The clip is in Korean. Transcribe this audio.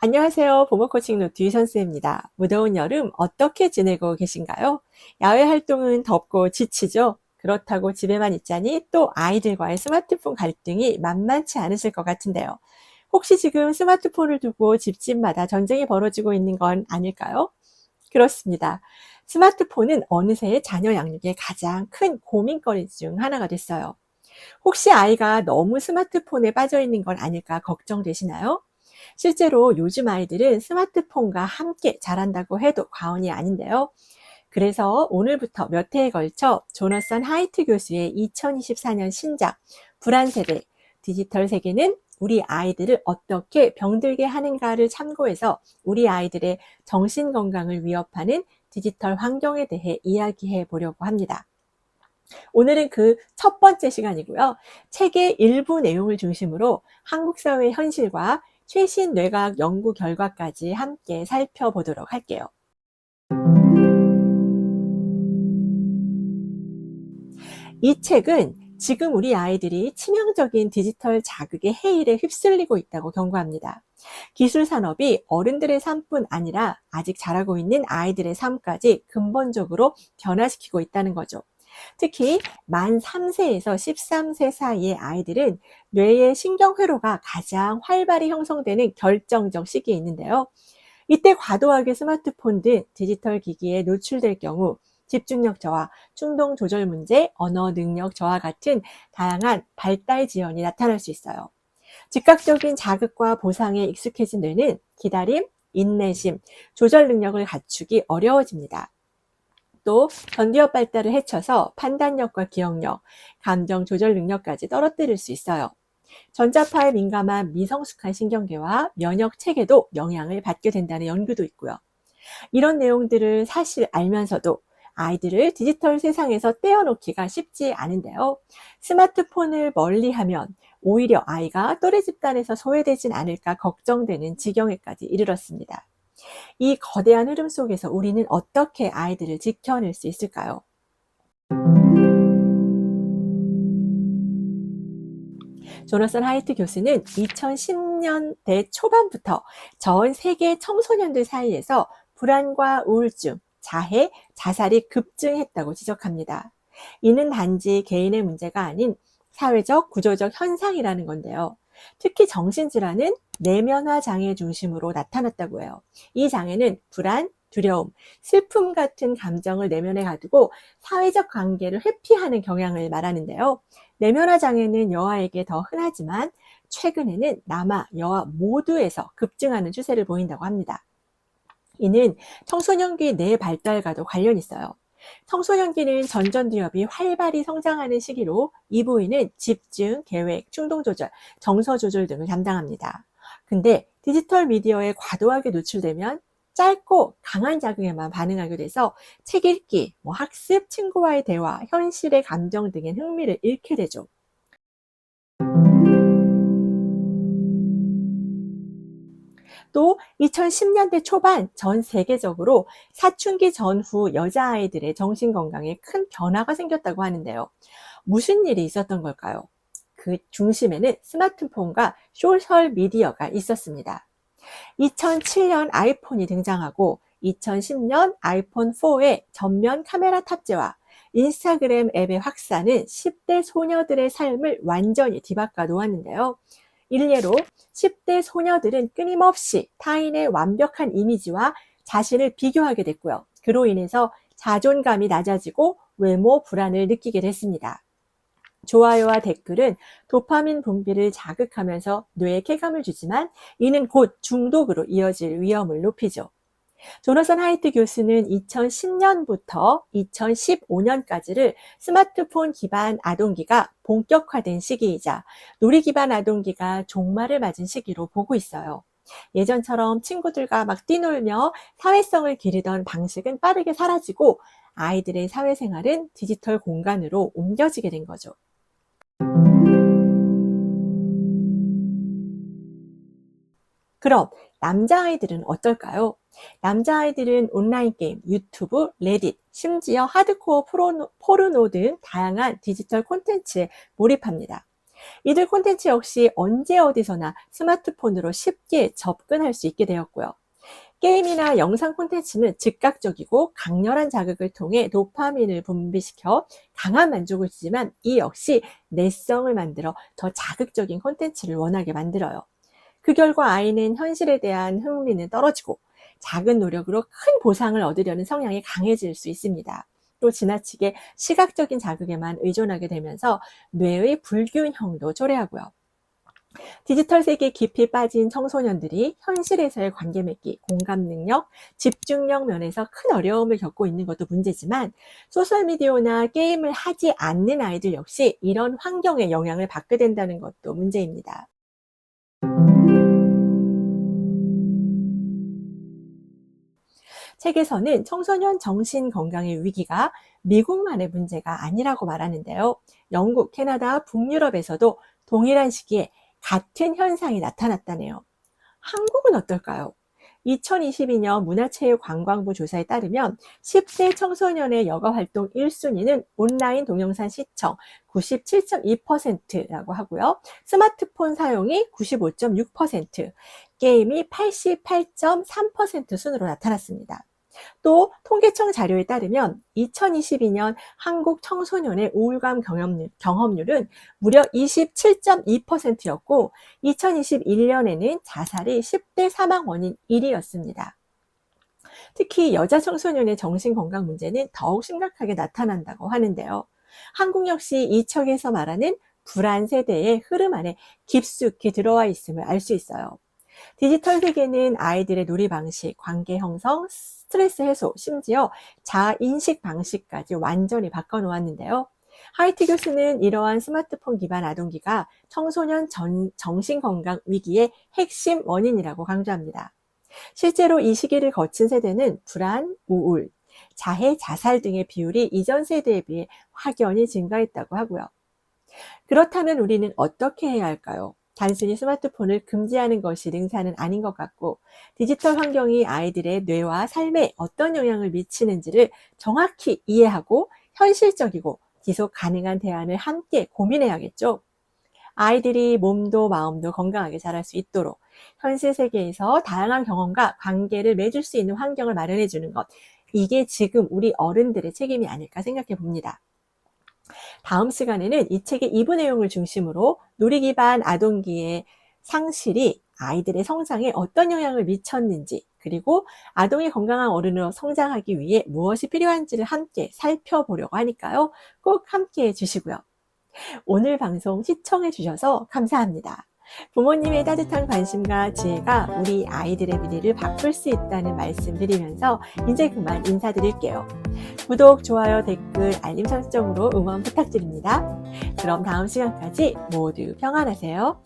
안녕하세요. 부모 코칭 노트 유선쌤입니다. 무더운 여름 어떻게 지내고 계신가요? 야외 활동은 덥고 지치죠? 그렇다고 집에만 있자니 또 아이들과의 스마트폰 갈등이 만만치 않으실 것 같은데요. 혹시 지금 스마트폰을 두고 집집마다 전쟁이 벌어지고 있는 건 아닐까요? 그렇습니다. 스마트폰은 어느새 자녀 양육의 가장 큰 고민거리 중 하나가 됐어요. 혹시 아이가 너무 스마트폰에 빠져 있는 건 아닐까 걱정되시나요? 실제로 요즘 아이들은 스마트폰과 함께 자란다고 해도 과언이 아닌데요. 그래서 오늘부터 몇 해에 걸쳐 조너선 하이트 교수의 2024년 신작 불안 세대 디지털 세계는 우리 아이들을 어떻게 병들게 하는가를 참고해서 우리 아이들의 정신 건강을 위협하는 디지털 환경에 대해 이야기해 보려고 합니다. 오늘은 그 첫 번째 시간이고요. 책의 일부 내용을 중심으로 한국 사회의 현실과 최신 뇌과학 연구 결과까지 함께 살펴보도록 할게요. 이 책은 지금 우리 아이들이 치명적인 디지털 자극의 해일에 휩쓸리고 있다고 경고합니다. 기술 산업이 어른들의 삶뿐 아니라 아직 자라고 있는 아이들의 삶까지 근본적으로 변화시키고 있다는 거죠. 특히 만 3세에서 13세 사이의 아이들은 뇌의 신경회로가 가장 활발히 형성되는 결정적 시기에 있는데요. 이때 과도하게 스마트폰 등 디지털 기기에 노출될 경우 집중력 저하, 충동 조절 문제, 언어 능력 저하 같은 다양한 발달 지연이 나타날 수 있어요. 즉각적인 자극과 보상에 익숙해진 뇌는 기다림, 인내심, 조절 능력을 갖추기 어려워집니다. 또 전두엽 발달을 해쳐서 판단력과 기억력, 감정 조절 능력까지 떨어뜨릴 수 있어요. 전자파에 민감한 미성숙한 신경계와 면역 체계도 영향을 받게 된다는 연구도 있고요. 이런 내용들을 사실 알면서도 아이들을 디지털 세상에서 떼어놓기가 쉽지 않은데요. 스마트폰을 멀리하면 오히려 아이가 또래 집단에서 소외되진 않을까 걱정되는 지경에까지 이르렀습니다. 이 거대한 흐름 속에서 우리는 어떻게 아이들을 지켜낼 수 있을까요? 조너선 하이트 교수는 2010년대 초반부터 전 세계 청소년들 사이에서 불안과 우울증, 자해, 자살이 급증했다고 지적합니다. 이는 단지 개인의 문제가 아닌 사회적, 구조적 현상이라는 건데요. 특히 정신질환은 내면화 장애 중심으로 나타났다고 해요. 이 장애는 불안, 두려움, 슬픔 같은 감정을 내면에 가두고 사회적 관계를 회피하는 경향을 말하는데요. 내면화 장애는 여아에게 더 흔하지만 최근에는 남아, 여아 모두에서 급증하는 추세를 보인다고 합니다. 이는 청소년기 뇌 발달과도 관련이 있어요. 청소년기는 전전두엽이 활발히 성장하는 시기로 이 부위는 집중, 계획, 충동 조절, 정서 조절 등을 담당합니다. 근데 디지털 미디어에 과도하게 노출되면 짧고 강한 자극에만 반응하게 돼서 책 읽기, 학습, 친구와의 대화, 현실의 감정 등의 흥미를 잃게 되죠. 또 2010년대 초반 전 세계적으로 사춘기 전후 여자아이들의 정신건강에 큰 변화가 생겼다고 하는데요. 무슨 일이 있었던 걸까요? 그 중심에는 스마트폰과 소셜미디어가 있었습니다. 2007년 아이폰이 등장하고 2010년 아이폰 4의 전면 카메라 탑재와 인스타그램 앱의 확산은 10대 소녀들의 삶을 완전히 뒤바꿔 놓았는데요. 일례로 10대 소녀들은 끊임없이 타인의 완벽한 이미지와 자신을 비교하게 됐고요. 그로 인해서 자존감이 낮아지고 외모 불안을 느끼게 됐습니다. 좋아요와 댓글은 도파민 분비를 자극하면서 뇌에 쾌감을 주지만 이는 곧 중독으로 이어질 위험을 높이죠. 조너선 하이트 교수는 2010년부터 2015년까지를 스마트폰 기반 아동기가 본격화된 시기이자 놀이 기반 아동기가 종말을 맞은 시기로 보고 있어요. 예전처럼 친구들과 막 뛰놀며 사회성을 기르던 방식은 빠르게 사라지고 아이들의 사회생활은 디지털 공간으로 옮겨지게 된 거죠. 그럼 남자아이들은 어떨까요? 남자아이들은 온라인 게임, 유튜브, 레딧, 심지어 하드코어 포르노 등 다양한 디지털 콘텐츠에 몰입합니다. 이들 콘텐츠 역시 언제 어디서나 스마트폰으로 쉽게 접근할 수 있게 되었고요. 게임이나 영상 콘텐츠는 즉각적이고 강렬한 자극을 통해 도파민을 분비시켜 강한 만족을 주지만 이 역시 내성을 만들어 더 자극적인 콘텐츠를 원하게 만들어요. 그 결과 아이는 현실에 대한 흥미는 떨어지고 작은 노력으로 큰 보상을 얻으려는 성향이 강해질 수 있습니다. 또 지나치게 시각적인 자극에만 의존하게 되면서 뇌의 불균형도 초래하고요. 디지털 세계에 깊이 빠진 청소년들이 현실에서의 관계 맺기, 공감 능력, 집중력 면에서 큰 어려움을 겪고 있는 것도 문제지만 소셜미디어나 게임을 하지 않는 아이들 역시 이런 환경에 영향을 받게 된다는 것도 문제입니다. 책에서는 청소년 정신 건강의 위기가 미국만의 문제가 아니라고 말하는데요. 영국, 캐나다, 북유럽에서도 동일한 시기에 같은 현상이 나타났다네요. 한국은 어떨까요? 2022년 문화체육관광부 조사에 따르면 10대 청소년의 여가활동 1순위는 온라인 동영상 시청 97.2%라고 하고요. 스마트폰 사용이 95.6%, 게임이 88.3% 순으로 나타났습니다. 또 통계청 자료에 따르면 2022년 한국 청소년의 우울감 경험률은 무려 27.2%였고 2021년에는 자살이 10대 사망 원인 1위였습니다. 특히 여자 청소년의 정신건강 문제는 더욱 심각하게 나타난다고 하는데요. 한국 역시 이 책에서 말하는 불안 세대의 흐름 안에 깊숙이 들어와 있음을 알 수 있어요. 디지털 세계는 아이들의 놀이 방식, 관계 형성, 스트레스 해소, 심지어 자인식 방식까지 완전히 바꿔놓았는데요. 하이트 교수는 이러한 스마트폰 기반 아동기가 청소년 정신건강 위기의 핵심 원인이라고 강조합니다. 실제로 이 시기를 거친 세대는 불안, 우울, 자해, 자살 등의 비율이 이전 세대에 비해 확연히 증가했다고 하고요. 그렇다면 우리는 어떻게 해야 할까요? 단순히 스마트폰을 금지하는 것이 능사는 아닌 것 같고 디지털 환경이 아이들의 뇌와 삶에 어떤 영향을 미치는지를 정확히 이해하고 현실적이고 지속 가능한 대안을 함께 고민해야겠죠. 아이들이 몸도 마음도 건강하게 자랄 수 있도록 현실 세계에서 다양한 경험과 관계를 맺을 수 있는 환경을 마련해 주는 것, 이게 지금 우리 어른들의 책임이 아닐까 생각해 봅니다. 다음 시간에는 이 책의 2부 내용을 중심으로 놀이 기반 아동기의 상실이 아이들의 성장에 어떤 영향을 미쳤는지, 그리고 아동이 건강한 어른으로 성장하기 위해 무엇이 필요한지를 함께 살펴보려고 하니까요. 꼭 함께 해주시고요. 오늘 방송 시청해 주셔서 감사합니다. 부모님의 따뜻한 관심과 지혜가 우리 아이들의 미래를 바꿀 수 있다는 말씀 드리면서 이제 그만 인사드릴게요. 구독, 좋아요, 댓글, 알림 설정으로 응원 부탁드립니다. 그럼 다음 시간까지 모두 평안하세요.